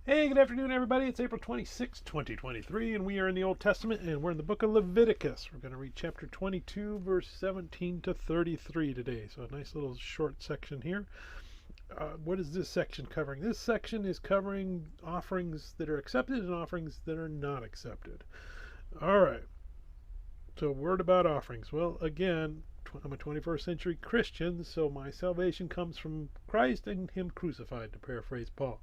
Hey, good afternoon, everybody. It's April 26, 2023, and we are in the Old Testament, and we're in the book of Leviticus. We're going to read chapter 22, verse 17 to 33 today. So, a nice little short section here. What is this section covering? This section is covering offerings that are accepted and offerings that are not accepted. All right. So, a word about offerings. Well, again, I'm a 21st century Christian, so my salvation comes from Christ and Him crucified, to paraphrase Paul.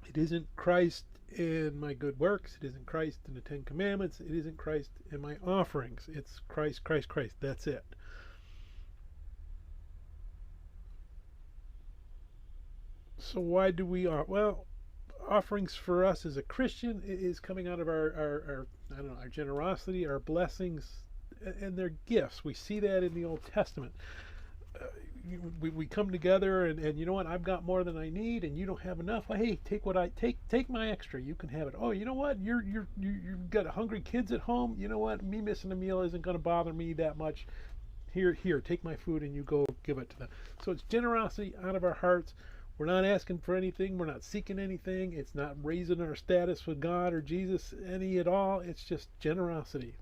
It isn't Christ in my good works. It isn't Christ in the Ten Commandments. It isn't Christ in my offerings. It's Christ, Christ, Christ. That's it. So why do we offer? Well, offerings for us as a Christian is coming out of our I don't know, our generosity, our blessings, and their gifts. We see that in the Old Testament. We come together and you know what, I've got more than I need and you don't have enough. Well, hey, take my extra, you can have it. Oh, you know what, you've got hungry kids at home. You know what, me missing a meal isn't going to bother me that much. Here, take my food and you go give it to them. So it's generosity out of our hearts. We're not asking for anything, we're not seeking anything. It's not raising our status with God or Jesus any at all. It's just generosity.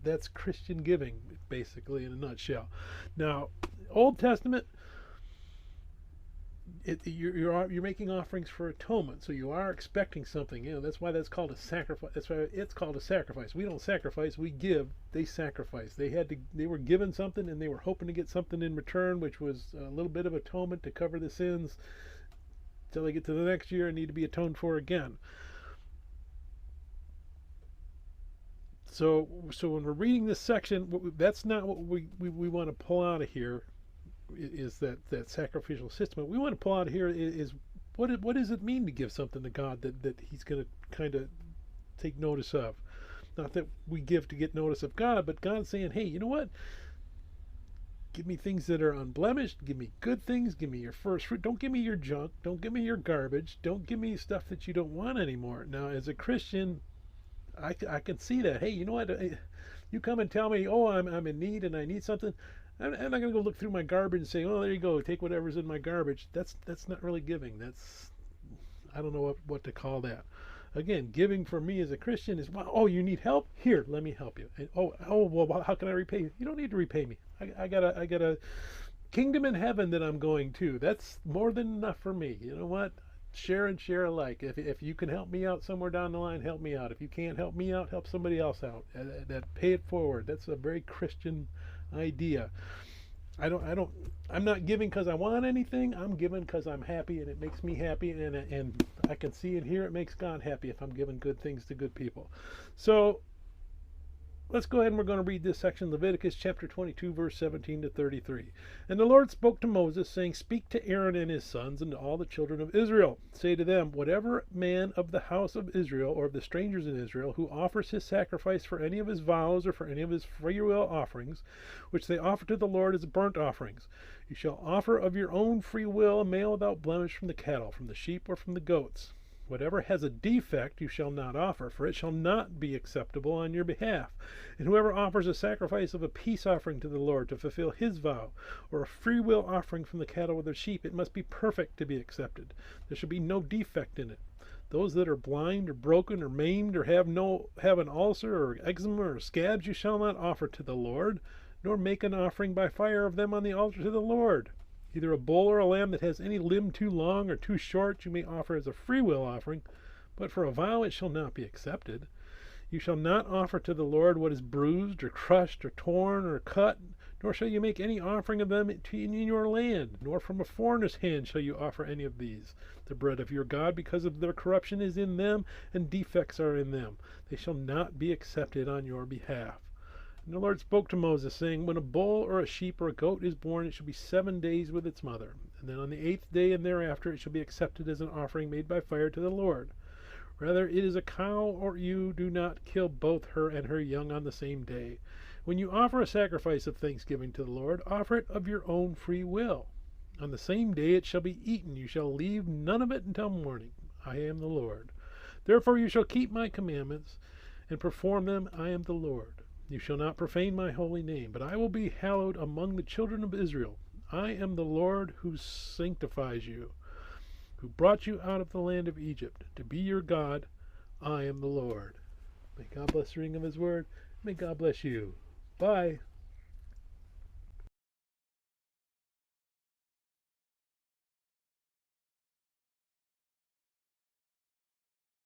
That's Christian giving, basically, in a nutshell. Now, Old Testament, you're making offerings for atonement, so you are expecting something. You know, that's why that's called a sacrifice. That's why it's called a sacrifice. We don't sacrifice, we give. They sacrifice. They were given something, and they were hoping to get something in return, which was a little bit of atonement to cover the sins until they get to the next year and need to be atoned for again. So when we're reading this section, that's not what we want to pull out of here. Is that sacrificial system? What we want to pull out of here is what does it mean to give something to God that He's going to kind of take notice of? Not that we give to get notice of God, but God's saying, hey, you know what? Give me things that are unblemished. Give me good things. Give me your first fruit. Don't give me your junk. Don't give me your garbage. Don't give me stuff that you don't want anymore. Now, as a Christian, I can see that. Hey, you know what? You come and tell me, oh, I'm in need and I need something. I'm not going to go look through my garbage and say, oh, there you go, take whatever's in my garbage. That's not really giving. I don't know what to call that. Again, giving for me as a Christian is, well, oh, you need help? Here, let me help you. And, well, how can I repay you? You don't need to repay me. I got a kingdom in heaven that I'm going to. That's more than enough for me. You know what? Share and share alike. If you can help me out somewhere down the line, help me out. If you can't help me out, help somebody else out. That pay it forward. That's a very Christian idea. I'm not giving because I want anything. I'm giving because I'm happy and it makes me happy, and I can see and hear it makes God happy if I'm giving good things to good people. So let's go ahead and we're going to read this section, Leviticus chapter 22, verse 17 to 33. And the Lord spoke to Moses, saying, speak to Aaron and his sons and to all the children of Israel. Say to them, whatever man of the house of Israel or of the strangers in Israel who offers his sacrifice for any of his vows or for any of his freewill offerings, which they offer to the Lord as burnt offerings, you shall offer of your own free will a male without blemish from the cattle, from the sheep, or from the goats. Whatever has a defect you shall not offer, for it shall not be acceptable on your behalf. And whoever offers a sacrifice of a peace offering to the Lord to fulfill his vow, or a freewill offering from the cattle or the sheep, it must be perfect to be accepted. There shall be no defect in it. Those that are blind or broken or maimed or have an ulcer or eczema or scabs you shall not offer to the Lord, nor make an offering by fire of them on the altar to the Lord. Either a bull or a lamb that has any limb too long or too short you may offer as a freewill offering, but for a vow it shall not be accepted. You shall not offer to the Lord what is bruised or crushed or torn or cut, nor shall you make any offering of them in your land, nor from a foreigner's hand shall you offer any of these. The bread of your God, because of their corruption, is in them, and defects are in them. They shall not be accepted on your behalf. And the Lord spoke to Moses, saying, when a bull or a sheep or a goat is born, it shall be 7 days with its mother. And then on the 8th day and thereafter it shall be accepted as an offering made by fire to the Lord. Rather, it is a cow or ewe. Do not kill both her and her young on the same day. When you offer a sacrifice of thanksgiving to the Lord, offer it of your own free will. On the same day it shall be eaten. You shall leave none of it until morning. I am the Lord. Therefore you shall keep my commandments and perform them. I am the Lord. You shall not profane my holy name, but I will be hallowed among the children of Israel. I am the Lord who sanctifies you. who brought you out of the land of Egypt, to be your God. I am the Lord. May God bless the reading of his word. May God bless you. Bye.